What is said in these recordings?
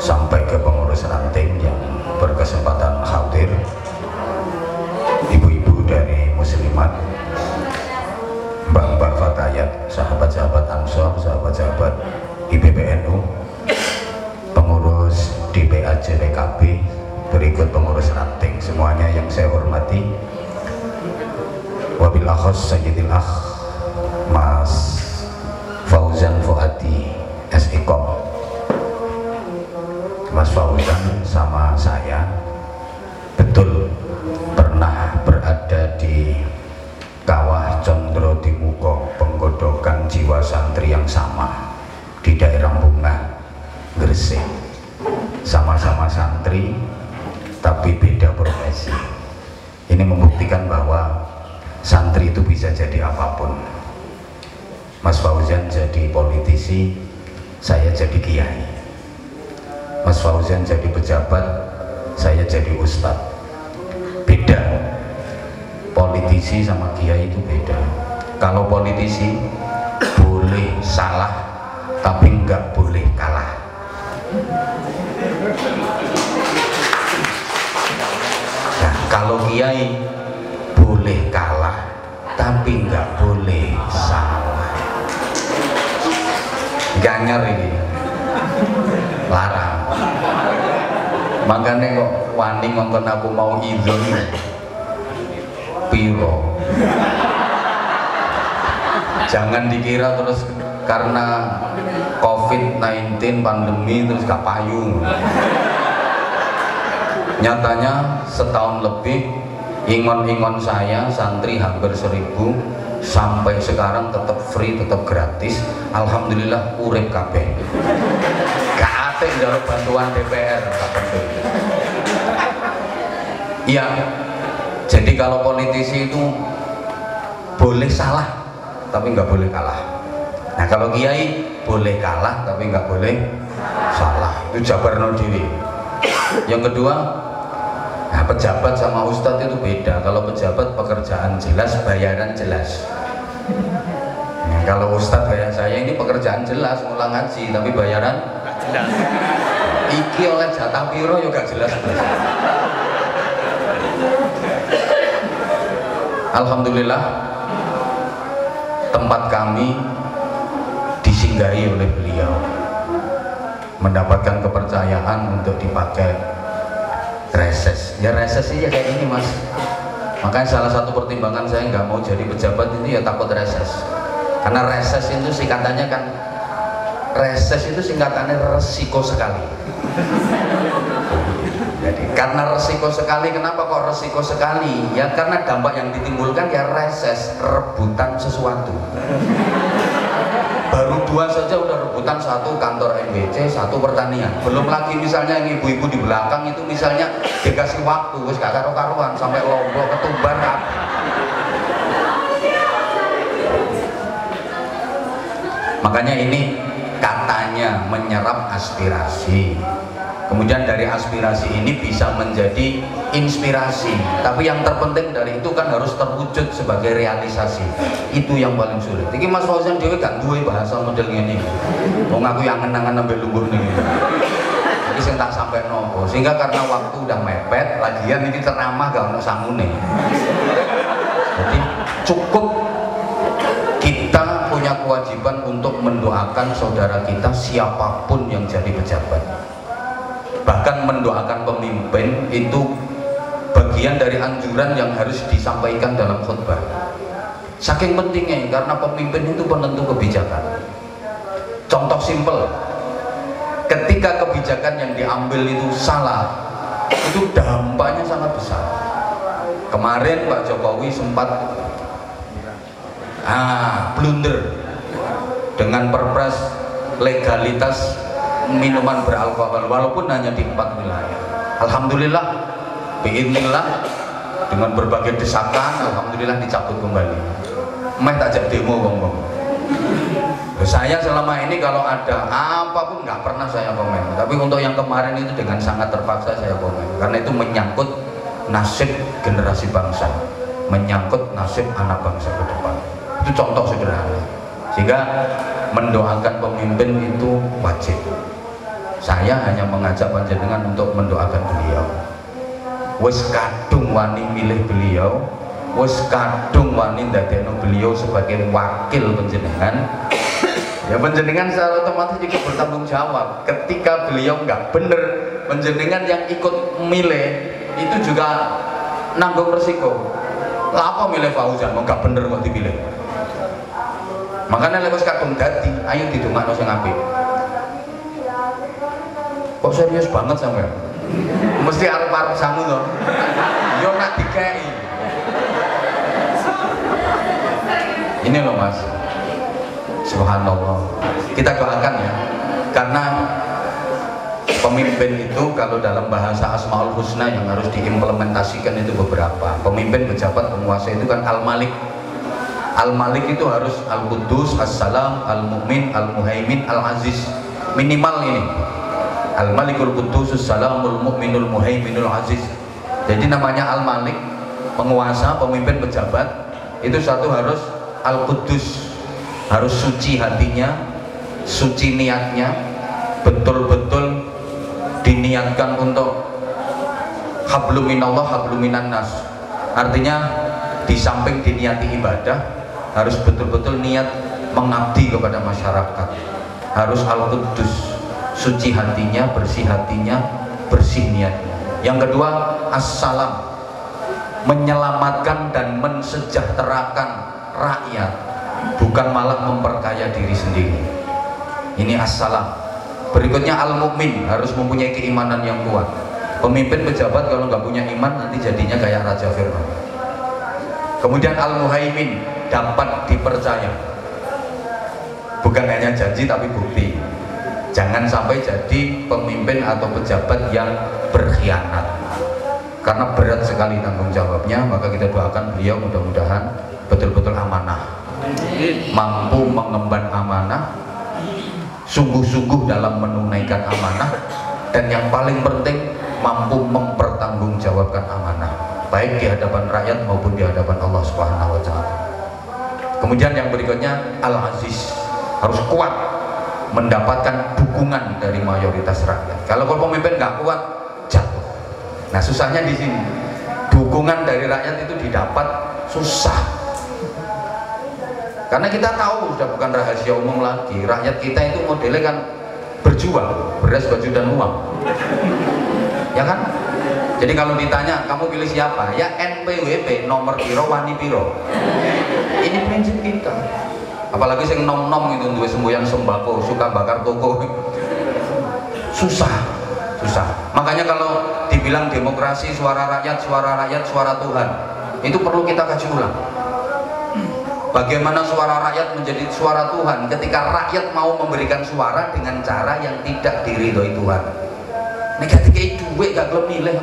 sampai ke pengurus ranting yang berkesempatan hadir, ibu-ibu dari muslimat, mbak-mbak fatayat, sahabat-sahabat Ansor, sahabat-sahabat IPPNU, pengurus DPAJ PKB, berikut pengurus ranting semuanya yang saya hormati. Wabil akhos Sayyidil Akh Mas Fauzan Fuadi SIKOM. Mas Fauzan sama saya betul pernah berada di Kawah Condro Timuko, penggodokan jiwa santri yang sama di daerah Bunga, Gresik. Sama-sama santri tapi beda profesi. Ini membuktikan bahwa santri itu bisa jadi apapun. Mas Fauzan jadi politisi, saya jadi kiai. Mas Fauzan jadi pejabat, saya jadi ustadz. Beda. Politisi sama kiai itu beda. Kalau politisi boleh salah tapi nggak boleh kalah. Nah, kalau kiai boleh kalah tapi nggak boleh salah. Ganjar ini larang. Makanya kok wani ngongkon aku mau izin piro. Jangan dikira terus karena COVID-19 pandemi terus gak payu. Nyatanya setahun lebih ingon-ingon saya santri hampir 1000 sampai sekarang tetap free, tetap gratis. Alhamdulillah urip kabeh. Gak ate njaluk bantuan DPR. Iya. Jadi kalau politisi itu boleh salah tapi nggak boleh kalah. Nah kalau kiai boleh kalah tapi nggak boleh salah. Itu jabarno diri. Yang kedua, nah, pejabat sama ustadz itu beda. Kalau pejabat pekerjaan jelas, bayaran jelas. Nah, kalau ustadz kayak saya ini pekerjaan jelas, ngulang ngaji tapi bayaran jelas. Iki oleh jatah piro juga jelas. Alhamdulillah tempat kami disinggahi oleh beliau, mendapatkan kepercayaan untuk dipakai reses. Ya reses ya kayak ini mas. Makanya salah satu pertimbangan saya nggak mau jadi pejabat ini ya takut reses. Karena reses itu singkatannya kan, reses itu singkatannya resiko sekali. Jadi karena resiko sekali, kenapa kok resiko sekali? Ya karena dampak yang ditimbulkan ya reses, rebutan sesuatu. Baru 2 saja udah rebutan, satu kantor MBC, satu pertanian. Belum lagi misalnya yang ibu-ibu di belakang itu misalnya dikasih waktu, wis gak karu-karuan sampai Lombok, Ketumbar. Makanya ini katanya menyerap aspirasi. Kemudian dari aspirasi ini bisa menjadi inspirasi. Tapi yang terpenting dari itu kan harus terwujud sebagai realisasi. Itu yang paling sulit. Ini Mas Fauzan Dewi gak duwe bahasa model ini. Wong aku yang ngenangan nambah lungguh nih. Ini sing tak sampai nopo. Sehingga karena waktu udah mepet, lagian ini ceramah gak ono sangune. Jadi cukup kita punya kewajiban untuk mendoakan saudara kita siapapun yang jadi pejabat. Bahkan mendoakan pemimpin itu bagian dari anjuran yang harus disampaikan dalam khutbah. Saking pentingnya karena pemimpin itu penentu kebijakan. Contoh simpel, ketika kebijakan yang diambil itu salah, itu dampaknya sangat besar. Kemarin Pak Jokowi sempat blunder dengan perpres legalitas minuman beralkohol walaupun hanya di 4 wilayah. Alhamdulillah, biiznillah, dengan berbagai desakan, alhamdulillah dicabut kembali. Meh tak demo ngomong. Saya selama ini kalau ada apapun nggak pernah saya komen. Tapi untuk yang kemarin itu dengan sangat terpaksa saya komen. Karena itu menyangkut nasib generasi bangsa, menyangkut nasib anak bangsa ke depan. Itu contoh sederhana. Sehingga mendoakan pemimpin itu wajib. Saya hanya mengajak panjenengan untuk mendoakan beliau. Wis kadung wani milih beliau, wis kadung wani ndadekno beliau sebagai wakil panjenengan. Ya panjenengan secara otomatis juga bertanggung jawab. Ketika beliau nggak bener, panjenengan yang ikut milih itu juga nanggung resiko. Lah apa milih Fauzan nggak bener kok dipilih. Makanya lek wis kadung dadi, ayo didongakno sing apik. Kok serius banget sampean? Mesti arep-arep sangu to. Yo nak dikei. Ini loh Mas. Subhanallah. Kita doakan ya. Karena pemimpin itu kalau dalam bahasa Asmaul Husna yang harus diimplementasikan itu beberapa. Pemimpin, pejabat, penguasa itu kan Al-Malik. Al-Malik itu harus Al-Quddus, As-Salam, Al-Mu'min, Al-Muhaimin, Al-Aziz. Minimal ini. Al-Malikul Quddus, As-Salamul Mu'minul Muhaiminul Aziz. Jadi namanya Al-Malik, penguasa, pemimpin, pejabat, itu satu harus Al-Quddus, harus suci hatinya, suci niatnya, betul-betul diniatkan untuk hablum minallah hablum minan nas. Artinya di samping diniati ibadah, harus betul-betul niat mengabdi kepada masyarakat. Harus Al-Quddus, suci hatinya, bersih niatnya. Yang kedua, As-Salam, menyelamatkan dan mensejahterakan rakyat, bukan malah memperkaya diri sendiri. Ini As-Salam. Berikutnya Al-Mu'min, harus mempunyai keimanan yang kuat. Pemimpin pejabat kalau nggak punya iman nanti jadinya kayak Raja Fir'aun. Kemudian Al-Muhaimin, dapat dipercaya, bukan hanya janji tapi bukti. Jangan sampai jadi pemimpin atau pejabat yang berkhianat, karena berat sekali tanggung jawabnya. Maka kita doakan beliau mudah-mudahan betul-betul amanah, mampu mengemban amanah, sungguh-sungguh dalam menunaikan amanah, dan yang paling penting mampu mempertanggungjawabkan amanah, baik di hadapan rakyat maupun di hadapan Allah Subhanahu wa Ta'ala. Kemudian yang berikutnya Al-Aziz, harus kuat mendapatkan dukungan dari mayoritas rakyat. Kalau pemimpin nggak kuat, jatuh. Nah susahnya di sini, dukungan dari rakyat itu didapat susah. Karena kita tahu sudah bukan rahasia umum lagi, rakyat kita itu modelnya kan berjuang, beras, baju dan uang, ya kan? Jadi kalau ditanya kamu pilih siapa, ya NPWP, nomor piro wani piro. Ini prinsip kita. Apalagi sing nom-nom itu duwe semboyan sembako, suka bakar toko. Susah. Makanya kalau dibilang demokrasi, suara rakyat, suara Tuhan, itu perlu kita kaji ulang. Bagaimana suara rakyat menjadi suara Tuhan ketika rakyat mau memberikan suara dengan cara yang tidak diridhoi Tuhan. Negatif kayak duit gak gelem milih.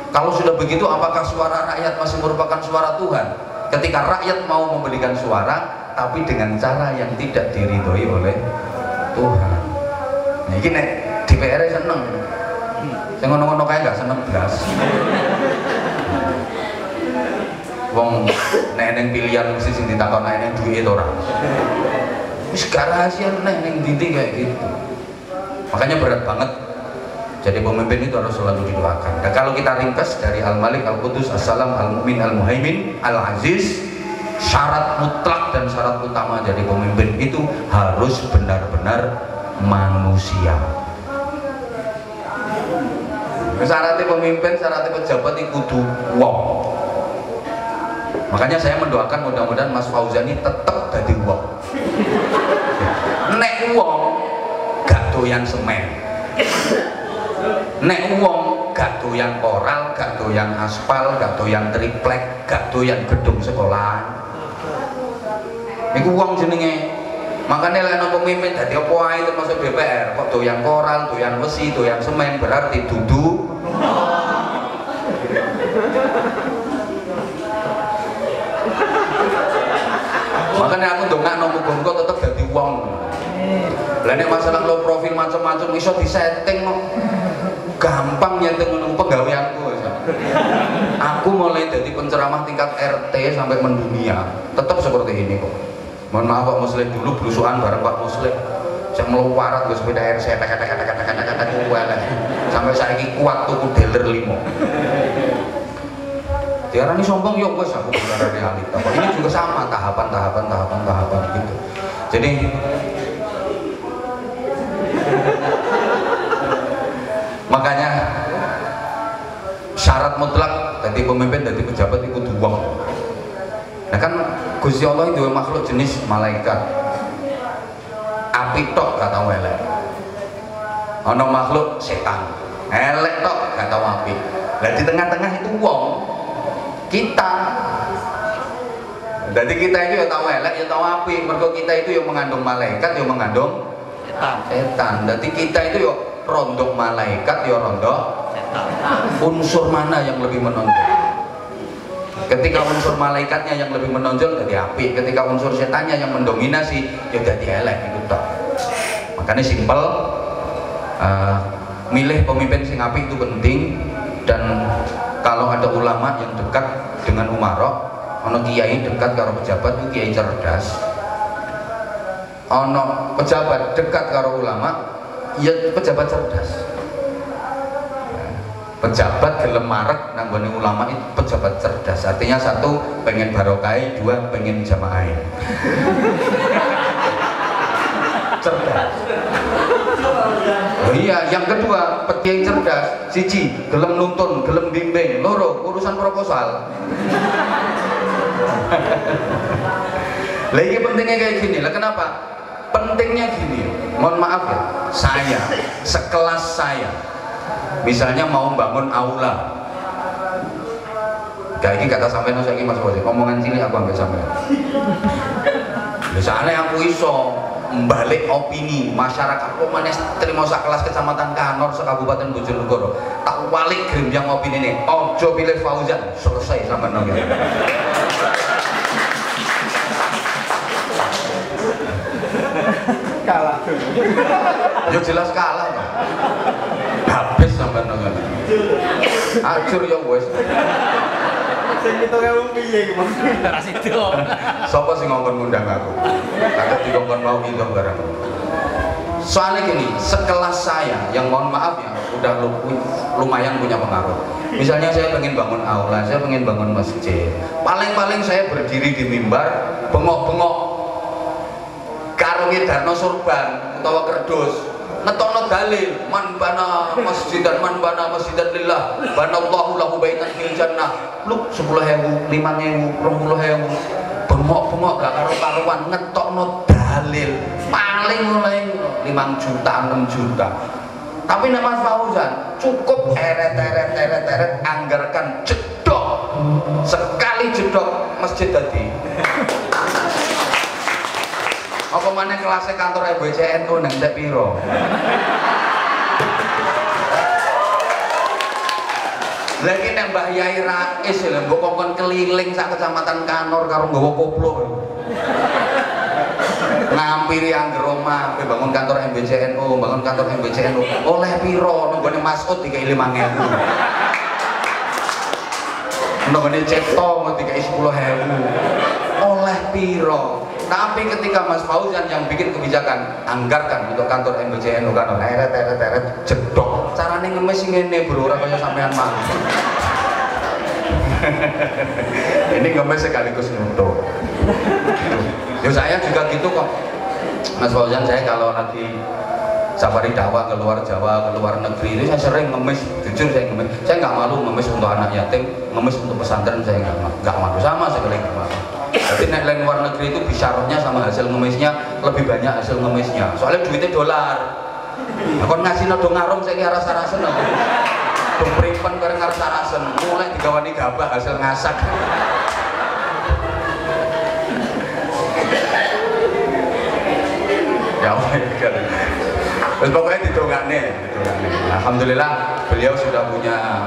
Kalau sudah begitu, apakah suara rakyat masih merupakan suara Tuhan? Ketika rakyat mau memberikan suara tapi dengan cara yang tidak diridhoi oleh Tuhan. Nah ini nek DPR seneng, saya ngono-ngono kayak gak seneng belas. Wong neneng pilihan mesti sing ditakon neneng duit ora. Wis gak rahasia neneng dindi kayak gitu. Makanya berat banget. Jadi pemimpin itu harus selalu didoakan. Dan kalau kita ringkas dari Al-Malik, Al-Quddus, As-Salam, Al-Mu'min, Al-Muhaimin, Al-Aziz, syarat mutlak dan syarat utama jadi pemimpin itu harus benar-benar manusia. Syaratnya pemimpin, syaratnya pejabat itu kudu wong. Makanya saya mendoakan mudah-mudahan Mas Fauzan ini tetap jadi wong. Nek wong gak doyan semen, nek wong gak doyan koral, gak doyan aspal, gak doyan triplek, gak doyan gedung sekolah, iku wong jenenge. Makanya lek pemimpin dadi apa ae termasuk DPR kok doyan koral, doyan besi, doyan semen, berarti dudu. Makanya aku ndongakno muga-muga tetep dadi wong. Lah nek masalah low profil macam-macam iso disetting kok. Gampang nyenting menung penggaweanku. Aku mulai dari penceramah tingkat RT sampai mendunia tetap seperti ini kok. Mohon maaf Pak Muslim, dulu belusuan bareng Pak Muslim. Saya meluparat gue sepeda air saya kata-kata sampai saiki kuat tuku dealer 5. Diarani sombong yuk wes aku beneran realita. Ini juga sama tahapan gitu. Jadi makanya syarat mutlak dari pemimpin, dari pejabat itu uang. Nah kan Gusti Allah itu makhluk jenis malaikat. Api tok gak tau elek. Ono makhluk setan. Elek tok gak tau api. Nah di tengah-tengah itu uang. Kita. Jadi kita itu ya tahu elek, ya tahu api. Mergo kita itu yang mengandung malaikat, yang mengandung setan. Jadi kita itu ya rondo malaikat, ya rondo setan. Unsur mana yang lebih menonjol? Ketika unsur malaikatnya yang lebih menonjol jadi api, ketika unsur setannya yang mendominasi ya jadi elek itu tok. Makanya simpel, milih pemimpin sing apik itu penting. Dan kalau ada ulama yang dekat dengan umarok, ono kiai dekat karo pejabat itu kiai cerdas. Ono pejabat dekat karo ulama, ya pejabat cerdas. Pejabat gelem marek nanggone ulama itu pejabat cerdas. Artinya satu pengen barokai, dua pengen jamaah. Cerdas. Oh iya, yang kedua kiai cerdas, siji gelem nuntun, gelem bimbing, loro urusan proposal. Lah ini pentingnya kayak gini lah, kenapa? Pentingnya gini, mohon maaf ya, saya sekelas saya misalnya mau bangun aula, kayak ini kata sampai nasi lagi mas Bosi, omongan sini aku ambil sampai. Misalnya aku iso membalik opini masyarakat, mana terima kelas kecamatan Kanor sekabupaten Bojonegoro, tak balik gremjang opini ini, ojo pilih Fauzan, selesai sama nongol. Kalah. Ya jelas kalah dong. Habis sampai nongol. Acur ya wes. Sing kita kamu piye iki, Mas? Ora sido. Sapa sing ngongkon ngundang aku? Kakek dikongkon mau itu bareng. Soalnya gini, sekelas saya yang mohon maaf ya, udah lumayan punya pengaruh. Misalnya saya pengen bangun aula, saya pengen bangun masjid. Paling-paling saya berdiri di mimbar, bengok-bengok karungi Darno Surban utawa kerdus. Ngetokno dalil man bana masjidan lillah banallahu lahu baitan fil jannah lu 10.000 5.000 20.000 bengok-bengok gak karo-karuan ngetokno dalil paling mulai 5 juta 6 juta. Tapi nek Mas Fauzan cukup eret anggarkan jedok sekali jedok masjid tadi. Apa mana kelasnya kantor MBCN tuh neng tek piro? Lagi nek Mbah Yai Rais lho mbok kongkon keliling sak kecamatan Kanor karo nggawa koplo. Ngampiri angger omah, bangun kantor MBCNU, bangun kantor MBCNU. Oleh piro nunggone Masud dikai 5.000. Nunggone Cipto dikai 10.000. Oleh piro? Tapi ketika Mas Fauzan yang bikin kebijakan, anggarkan untuk kantor MBCNU kan, eret jedok. Carane ngemis ngene bro, ora kaya sampean mah. Ini ngemis sekaligus nutup. Ya saya juga gitu kok. Mas Fauzan, saya kalau nanti safari dakwah ke luar Jawa, ke luar negeri itu saya sering ngemis, jujur saya ngemis. Saya nggak malu ngemis untuk anak yatim, ngemis untuk pesantren saya nggak malu, sama sekali nggak malu. Jadi nek luar negeri itu bisyarahnya sama hasil ngemisnya lebih banyak hasil ngemisnya. Soalnya duitnya dolar. Kon ngasih nodo ngarung saya rasa-rasen aku. Dong priven bareng rasa-rasen, mulai digawani gabah hasil ngasak. Ya Allah. Terus pokoknya ditungakne. Alhamdulillah beliau sudah punya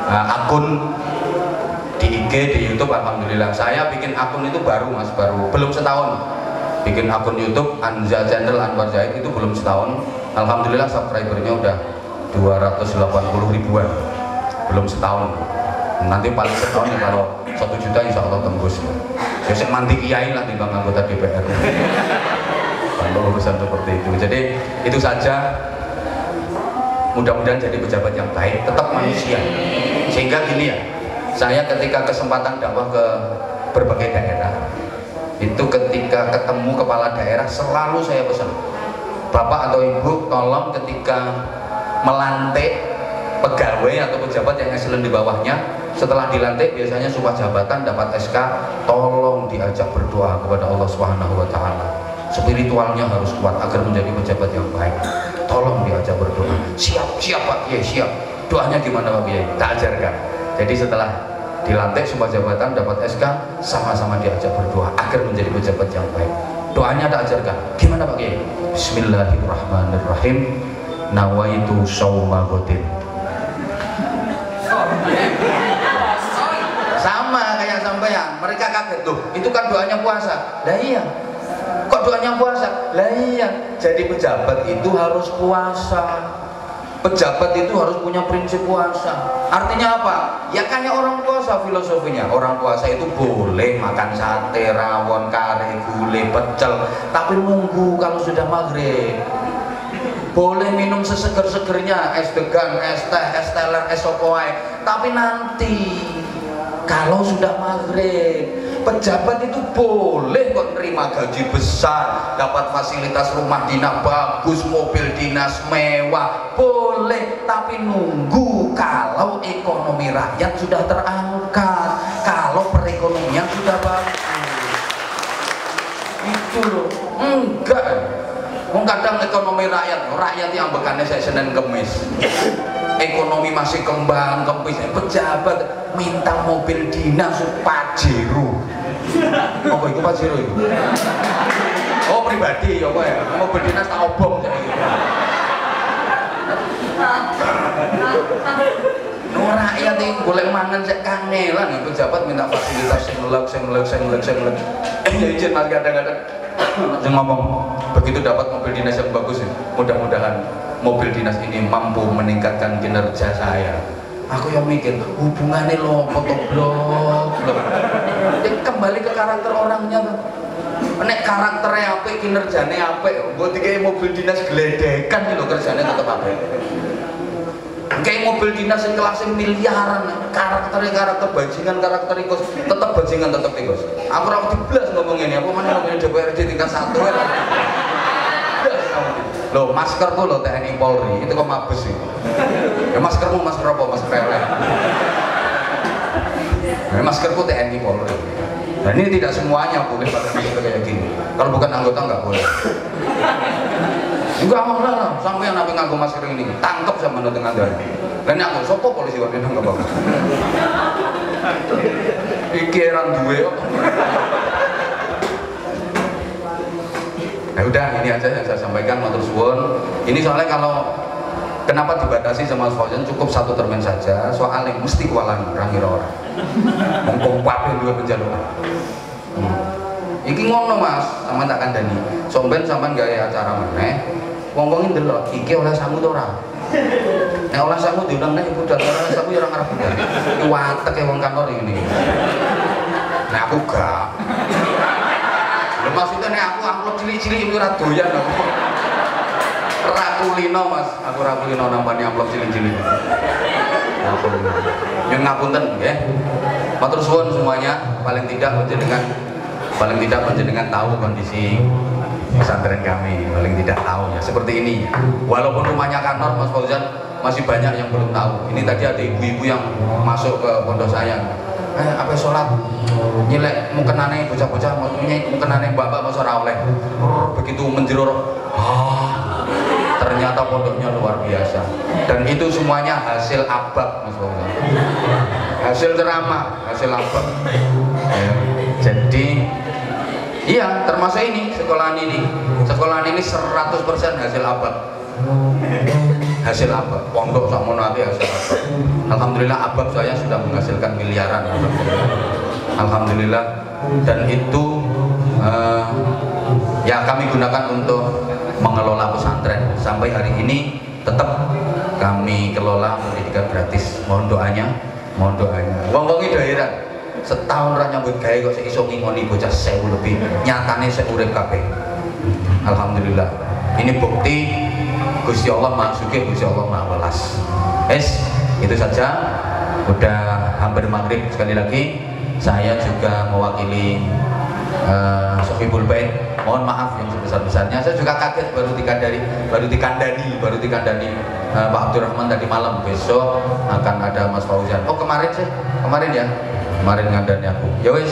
akun di IG, di YouTube. Alhamdulillah saya bikin akun itu baru mas, belum setahun bikin akun YouTube Anza Channel Anwar Zaid itu belum setahun. Alhamdulillah subscribernya udah 280 ribuan, belum setahun. Nanti paling setahun ya kalau 1 juta insya Allah tembus. Biasanya mandi kiai lah timbang anggota DPR. untuk urusan seperti itu. Jadi itu saja, mudah-mudahan jadi pejabat yang baik, tetap manusia. Sehingga gini ya, saya ketika kesempatan dakwah ke berbagai daerah, itu ketika ketemu kepala daerah selalu saya pesan, Bapak atau Ibu tolong ketika melantik pegawai atau pejabat yang excellent di bawahnya, setelah dilantik biasanya sumpah jabatan dapat SK, tolong diajak berdoa kepada Allah Subhanahu wa taala. Spiritualnya harus kuat agar menjadi pejabat yang baik. Tolong diajak berdoa. Siap Pak Kiai, siap. Doanya gimana Pak Kiai? Tak ajarkan. Jadi setelah dilantik sumpah jabatan dapat SK, sama-sama diajak berdoa agar menjadi pejabat yang baik. Doanya tak ajarkan. Gimana Pak Kiai? Bismillahirrahmanirrahim. Nawaitu shauma ghadin. Sama kayak sampean, mereka kaget loh, itu kan doanya puasa. Lah iya, kok doanya puasa? Lah iya, jadi pejabat itu harus puasa. Pejabat itu harus punya prinsip puasa. Artinya apa? Ya kayak orang puasa filosofinya. Orang puasa itu boleh makan sate, rawon, kare, gulai, pecel, tapi nunggu kalau sudah maghrib. Boleh minum seseger-segernya, es degan, es teh, es teler, es sokoai, tapi nanti kalau sudah maghrib. Pejabat itu boleh kok nerima gaji besar, dapat fasilitas rumah dinas bagus, mobil dinas mewah, boleh, tapi nunggu kalau ekonomi rakyat sudah terangkat, kalau perekonomian sudah bagus. Itu loh, enggak. Kadang ekonomi rakyat yang bekannya saya Senin Kemis, ekonomi masih kembang kempis, pejabat minta mobil dinas Pajero. Apa itu Pajero itu? Oh pribadi ya Pak ya, mobil dinas tak obong saya gitu. Rakyat yang boleh mangan saya kangelan, pejabat minta fasilitas senglek. Ya izin mas kadang-kadang ngomong begitu dapat mobil dinas yang bagus ya, mudah-mudahan mobil dinas ini mampu meningkatkan kinerja saya. Aku yang mikir hubungannya lo fotoblog kembali ke karakter orangnya tuh. Nek karakternya apa, kinerjanya apa, buat kayak mobil dinas geledekan gitu kerjanya tetap apa. Kayak mobil dinas yang kelasnya miliaran, karakter bajingan, karakter ikut, tetap bajingan, tetap ikut. Aku rawat diblas ngomongin ini, aku mana ngomongin DPRD tingkat 1 ya. Loh, maskerku loh TNI Polri, itu kok mabes sih. Ya maskermu masker apa? Masker PLN. Ya, maskerku TNI Polri. Dan ini tidak semuanya boleh pakai masker kayak gini. Kalau bukan anggota nggak boleh. Enggak mau lah, sampai yang nabi nganggo masker ini, tangkap sama dengan dari. Dan aku sopo polisi waktu itu nggak bagus. Pikiran gue. Nah udah, ini aja yang saya sampaikan, matur suwun. Ini soalnya kalau kenapa dibatasi sama Mas Fauzan, cukup 1 termen saja. Soalnya mesti kualan rangira orang. Mongko pape duwe penjalukan. Iki ngono Mas, sampean tak kandhani. Somben sampean gawe acara meneh, wong-wong ndelok iki oleh samu to ora? Nek oleh samu diundang nek budal, oleh samu ya ora ngarep budal. Iki watek e wong kantor ini. Nek aku gak. Lho maksudnya nek aku amplop cilik-cilik iki ora doyan aku. Ora kulino Mas, aku ora kulino nampani amplop cilik-cilik. Yang ngapunten nggih. Matur suwun semuanya, paling tidak panjenengan tahu kondisi pesantren kami, paling tidak tahu ya seperti ini. Walaupun rumahnya kantor Mas Fauzan, masih banyak yang belum tahu. Ini tadi ada ibu-ibu yang masuk ke pondok saya. Apa sholat nyilek mukenane bocah-bocah, maksudnya mukenane mbak-mbak masa ora oleh. Begitu menjeror, ternyata pondoknya luar biasa. Dan itu semuanya hasil abab Mas Fauzan. Hasil ceramah, hasil abab. Ya. Jadi iya, termasuk ini sekolahan ini 100% hasil abab. Hasil abab, pondok sakmono ati hasil abab. Alhamdulillah abab saya sudah menghasilkan miliaran. Alhamdulillah. Dan itu ya kami gunakan untuk mengelola pesantren. Sampai hari ini tetap kami kelola pendidikan gratis. Mohon doanya, mohon doanya. Wong-wong daerah setahun ra nyambut gawe kok iso ngingoni bocah 1000 lebih, nyatane sing urip kabeh. Alhamdulillah. Ini bukti Gusti Allah Maha Sugih, Gusti Allah Maha Welas. Itu saja. Udah hampir maghrib. Sekali lagi saya juga mewakili Sohibul Bait, mohon maaf yang sebesar-besarnya. Saya juga kaget baru dikandani Pak Abdurrahman tadi malam. Besok akan ada Mas Fauzan. Oh kemarin ya, kemarin ngandani aku. Ya wis,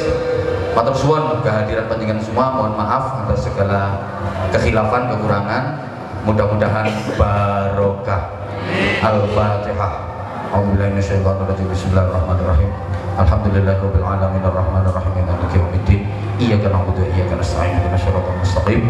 matur suwun kehadiran panjenengan semua. Mohon maaf atas segala kekhilafan, kekurangan. Mudah-mudahan barokah. Al-Fatihah. A'udzubillahi minasyaitonir rajim. Bismillahirrahmanirrahim. Alhamdulillahirabbil alamin arrahmanir rahim maliki yaumiddin. Iyyaka na'budu wa iyyaka nasta'in ihdinas siratal mustaqim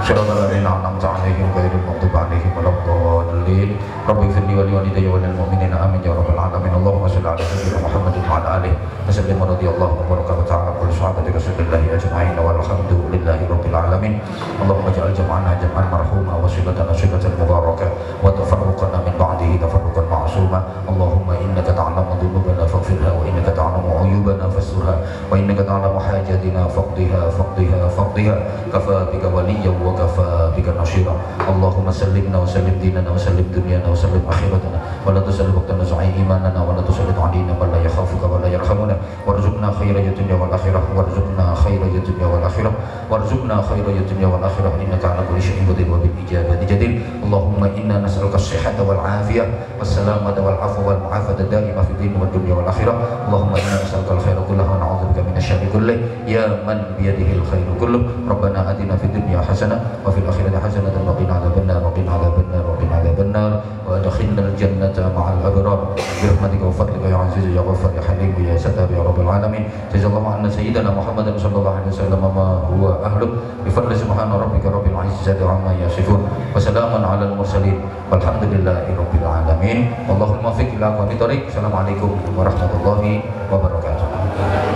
siratal ladzina an'amta 'alaihim ghairil maghdubi 'alaihim waladdallin. Rabbi ighfirli wa li walidayya wa lil mu'minina amin ya rabbal alamin. Allahumma shalli 'ala sayyidina Muhammadin wa 'ala alihi wa sallim radhiyallahu wa baraka wa ta'ala kulli sahabati rasulillahi ajma'in walhamdulillahi rabbil alamin. Allahumma ij'al jam'ana jam'an marhuma wa silatana silatan mubarakah wa tafarruqana min ba'dihi tafarruqan ma'suma. Allahumma innaka ta'lamu dhunubana faghfirha wa innaka ta'lamu 'uyubana fasturha wa innaka ta'lamu hajatina faqdiha kafa bika waliyyan wa kafa bika nasira. Allahumma sallimna wa sallim dinana wa sallim dunyana wa sallim akhiratana wa la tusallim waqtana sa'i imanana wa la tusallim 'alaina man la yakhafuka wa la yarhamuna warzuqna khairal dunya wal akhirah warzuqna khairal dunya wal akhirah warzuqna khairal dunya wal akhirah innaka 'ala kulli syai'in qadir wa bil ijabati jadir. Allahumma inna nas'aluka as-sihhata wal 'afiyah was salamata wal 'afwa wal mu'afata daimah fid din wad dunya wal akhirah. Allahumma inna nas'aluka al-khaira kullahu wa na'udzubika minasyarri kullih ya man biyadihil khairu kulluh. Rabbana atina fid dunya hasanah wa fil akhirati hasanah wa qina adzabannar wa qina adzabannar wa qina adzabannar wa adkhilnal jannata ma'al abrar bi rahmatika wa fadlika ya aziz ya ghafar ya halim ya sattar ya rabbal alamin. Jazakallahu anna sayyidina Muhammadan sallallahu alaihi wasallam ma huwa ahlu bi fadli subhana rabbika rabbil izzati amma yasifun wa salamun alal mursalin walhamdulillahi rabbil alamin. Allahumma fiq ila aqwamit thoriq. Assalamualaikum warahmatullahi wabarakatuh.